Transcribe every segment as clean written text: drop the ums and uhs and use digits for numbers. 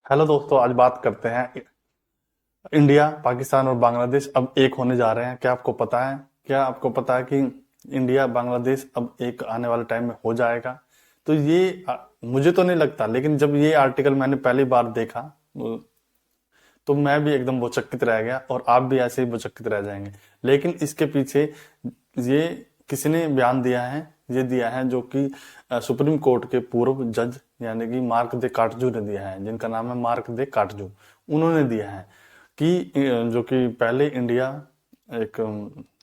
Hello दोस्तों, आज बात करते हैं इंडिया, पाकिस्तान और बांग्लादेश अब एक होने जा रहे हैं। क्या आपको पता है कि इंडिया बांग्लादेश अब एक आने वाले टाइम में हो जाएगा? तो मुझे तो नहीं लगता, लेकिन जब ये आर्टिकल मैंने पहली बार देखा तो मैं भी एकदम भौचक्कित रह गया और आप भी ऐसे ही भौचक्कित रह जाएंगे। लेकिन इसके पीछे ये किसी ने बयान दिया है, ये दिया है जो कि सुप्रीम कोर्ट के पूर्व जज यानी कि मार्क दे काटजू ने दिया है, जिनका नाम है मार्क दे काटजू। उन्होंने दिया है कि जो कि पहले इंडिया एक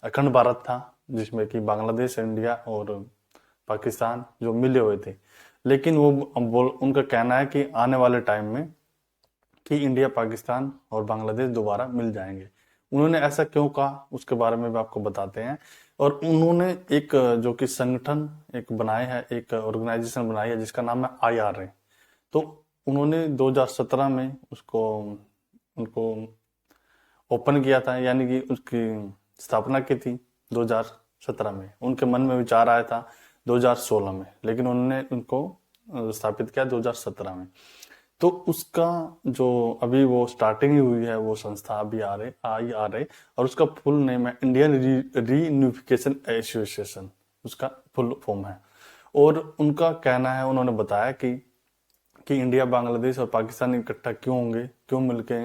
अखंड भारत था, जिसमें कि बांग्लादेश, इंडिया और पाकिस्तान जो मिले हुए थे। लेकिन वो उनका कहना है कि आने वाले टाइम में कि इंडिया, पाकिस्तान और बांग्लादेश दोबारा मिल जाएंगे। उन्होंने ऐसा क्यों कहा, उसके बारे में भी आपको बताते हैं। और उन्होंने एक जो कि संगठन एक बनाए है, एक ऑर्गेनाइजेशन बनाई है जिसका नाम है IRA। तो उन्होंने 2017 में उसको उनको ओपन किया था, यानी कि उसकी स्थापना की थी 2017 में। उनके मन में विचार आया था 2016 में, लेकिन उन्होंने उनको स्थापित किया 2017 में। तो उसका जो अभी वो स्टार्टिंग ही हुई है, वो संस्था अभी आई आ रहे, और उसका फुल नेम है इंडियन रीयूनिफिकेशन एसोसिएशन, उसका फुल फॉर्म है। और उनका कहना है, उन्होंने बताया कि इंडिया, बांग्लादेश और पाकिस्तान इकट्ठा क्यों होंगे, क्यों मिलके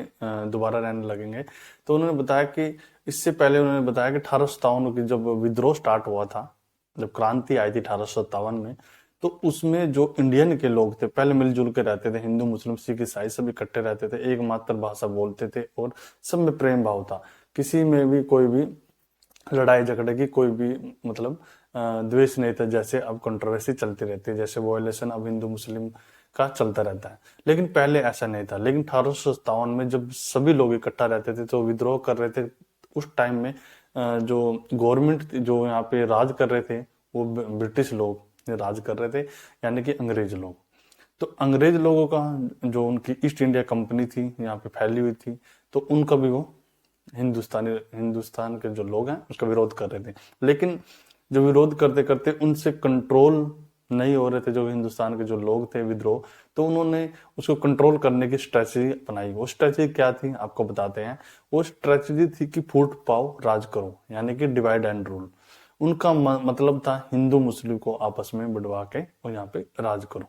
दोबारा रहने लगेंगे। तो उन्होंने बताया कि इससे पहले उन्होंने बताया कि 1857 की जब विद्रोह स्टार्ट हुआ था, जब क्रांति आई थी 1857 में, तो उसमें जो इंडियन के लोग थे पहले मिलजुल के रहते थे, हिंदू मुस्लिम सिख ईसाई सब इकट्ठे रहते थे, एक मातृभाषा बोलते थे और सब में प्रेम भाव था। किसी में भी कोई भी लड़ाई झगड़े की कोई भी मतलब द्वेष नहीं था, जैसे अब कंट्रोवर्सी चलती रहती है, जैसे वॉयलेशन अब हिंदू मुस्लिम का चलता रहता है। लेकिन पहले ऐसा नहीं था। लेकिन 1857 में जब सभी लोग इकट्ठा रहते थे तो विद्रोह कर रहे थे, उस टाइम में जो गवर्नमेंट जो यहाँ पे राज कर रहे थे, वो ब्रिटिश लोग राज कर रहे थे, यानी कि अंग्रेज लोग। तो अंग्रेज लोगों का जो उनकी ईस्ट इंडिया कंपनी थी यहाँ पे फैली हुई थी, तो उनका भी वो हिंदुस्तान के जो लोग हैं उसका विरोध कर रहे थे। लेकिन जो विरोध करते करते उनसे कंट्रोल नहीं हो रहे थे, जो हिंदुस्तान के जो लोग थे विद्रोह, तो उन्होंने उसको कंट्रोल करने की स्ट्रेटजी अपनाई। वो स्ट्रेटजी क्या थी आपको बताते हैं। वो स्ट्रेटजी थी कि फूट पाओ राज करो, यानी कि डिवाइड एंड रूल। उनका मतलब था हिंदू मुस्लिम को आपस में बढ़वा के और यहाँ पे राज करो।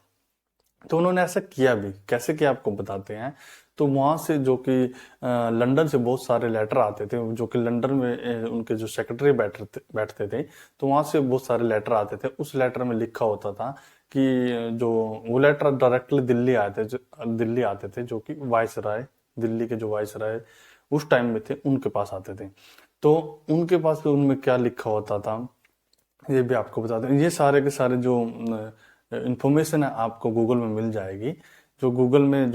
तो उन्होंने ऐसा किया भी, कैसे किया आपको बताते हैं। तो वहां से जो कि लंदन से बहुत सारे लेटर आते थे, जो कि लंदन में उनके जो सेक्रेटरी बैठते थे, तो वहां से बहुत सारे लेटर आते थे। उस लेटर में लिखा होता था कि जो वो लेटर डायरेक्टली दिल्ली आते थे, जो कि वायसराय, दिल्ली के जो वायसराय उस टाइम में थे, उनके पास आते थे। तो उनके पास उनमें क्या लिखा होता था, ये भी आपको बता दें। ये सारे के सारे जो इंफॉर्मेशन है आपको गूगल में मिल जाएगी। जो गूगल में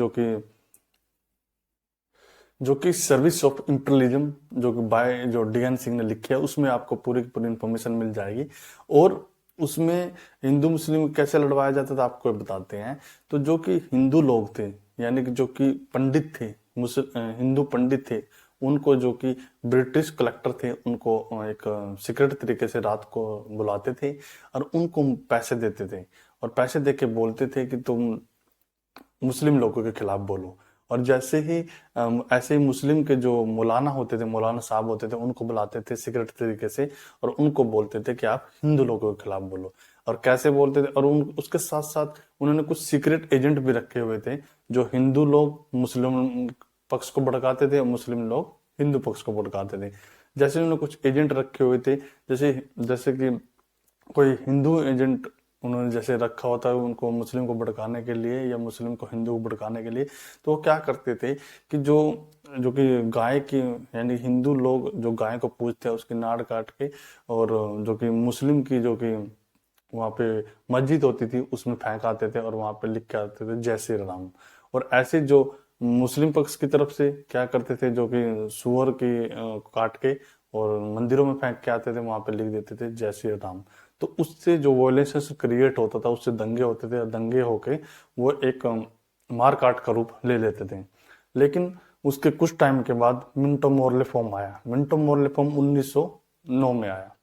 जो कि सर्विस ऑफ इंटेलिजेंस, जो कि बाय जो DN सिंह ने लिखी है, उसमें आपको पूरी की पूरी इंफॉर्मेशन मिल जाएगी। और उसमें हिंदू मुस्लिम कैसे लड़वाया जाता था आपको बताते हैं। तो जो कि हिंदू लोग थे, यानी कि जो कि पंडित थे, हिंदू पंडित थे, उनको जो कि ब्रिटिश कलेक्टर थे, उनको एक सीक्रेट तरीके से रात को बुलाते थे और उनको पैसे देते थे। और पैसे दे के बोलते थे कि तुम मुस्लिम लोगों के खिलाफ बोलो। और जैसे ही ऐसे ही मुस्लिम के जो मौलाना होते थे, मौलाना साहब होते थे, उनको बुलाते थे सीक्रेट तरीके से और उनको बोलते थे कि आप हिंदू लोगों के खिलाफ बोलो। और कैसे बोलते थे, और उसके साथ साथ उन्होंने कुछ सीक्रेट एजेंट भी रखे हुए थे, जो हिंदू लोग मुस्लिम पक्ष को भड़काते थे और मुस्लिम लोग हिंदू पक्ष को भड़काते थे। जैसे उन्होंने कुछ एजेंट रखे हुए थे, जैसे जैसे कि कोई हिंदू एजेंट उन्होंने जैसे रखा होता है उनको मुस्लिम को भड़काने के लिए या मुस्लिम को हिंदू को भड़काने के लिए। तो वो क्या करते थे कि जो जो कि गाय की, यानी हिंदू लोग जो गाय को पूजते हैं उसकी नाड़ काट के, और जो कि मुस्लिम की जो कि वहाँ पे मस्जिद होती थी उसमें फेंक आते थे और वहाँ पे लिख के आते थे जय श्री राम। और ऐसे जो मुस्लिम पक्ष की तरफ से क्या करते थे, जो कि सुअर की काट के और मंदिरों में फेंक के आते थे, वहां पे लिख देते थे जय श्री राम। तो उससे जो वॉयलेंस क्रिएट होता था, उससे दंगे होते थे, और दंगे होके वो एक मार काट का रूप ले लेते थे। लेकिन उसके कुछ टाइम के बाद मिंटो मोरले फॉर्म आया। मिंटो मोरले फॉर्म 1909 में आया।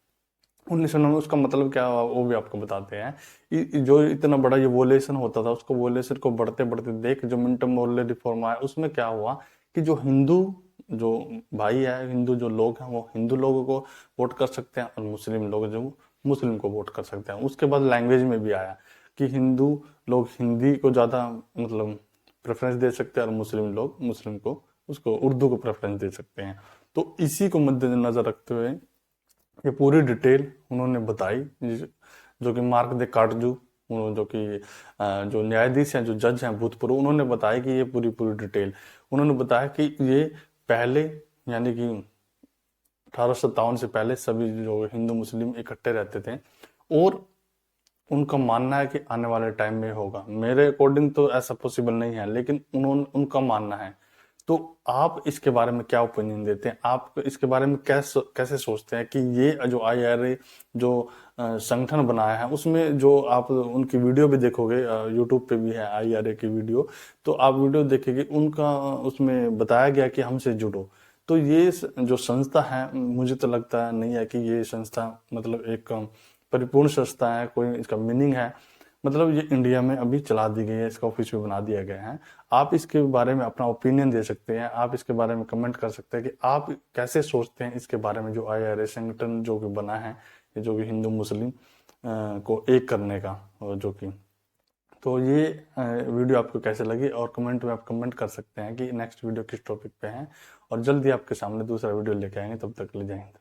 1909 में उसका मतलब क्या हुआ वो भी आपको बताते हैं। जो इतना बड़ा ये वोलेशन होता था, उसको वोलेशन को बढ़ते बढ़ते देख जो मिंटो मोर्ले रिफॉर्म आया, उसमें क्या हुआ कि जो हिंदू जो भाई है, हिंदू जो लोग हैं, वो हिंदू लोगों को वोट कर सकते हैं और मुस्लिम लोग जो मुस्लिम को वोट कर सकते हैं। उसके बाद लैंग्वेज में भी आया कि हिंदू लोग हिंदी को ज्यादा मतलब प्रेफरेंस दे सकते हैं और मुस्लिम लोग मुस्लिम को उसको उर्दू को प्रेफरेंस दे सकते हैं। तो इसी को मद्देनजर रखते हुए ये पूरी डिटेल उन्होंने बताई, जो कि मार्क दे कार्टजू, जो कि जो न्यायाधीश हैं, जो जज हैं भूतपूर्व, उन्होंने बताया कि ये पूरी पूरी डिटेल उन्होंने बताया कि ये पहले यानी कि 1857 से पहले सभी जो हिंदू मुस्लिम इकट्ठे रहते थे, और उनका मानना है कि आने वाले टाइम में होगा। मेरे अकॉर्डिंग तो ऐसा पॉसिबल नहीं है, लेकिन उनका मानना है। तो आप इसके बारे में क्या ओपिनियन देते हैं? आप इसके बारे में कैसे सोचते हैं कि ये जो IRA जो संगठन बनाया है, उसमें जो आप उनकी वीडियो भी देखोगे, यूट्यूब पे भी है IRA की वीडियो, तो आप वीडियो देखेंगे, उनका उसमें बताया गया कि हमसे जुड़ो। तो ये जो संस्था है, मुझे तो लगता नहीं है कि ये संस्था मतलब एक परिपूर्ण संस्था है, कोई इसका मीनिंग है। मतलब ये इंडिया में अभी चला दी गई है, इसका ऑफिस भी बना दिया गया है। आप इसके बारे में अपना ओपिनियन दे सकते हैं, आप इसके बारे में कमेंट कर सकते हैं कि आप कैसे सोचते हैं इसके बारे में, जो IRA संगठन जो कि बना है, ये जो कि हिंदू मुस्लिम को एक करने का, और जो कि तो ये वीडियो आपको कैसे लगी, और कमेंट में आप कमेंट कर सकते हैं कि नेक्स्ट वीडियो किस टॉपिक पे है, और जल्दी आपके सामने दूसरा वीडियो लेके आएंगे। तब तक ले, जय हिंद।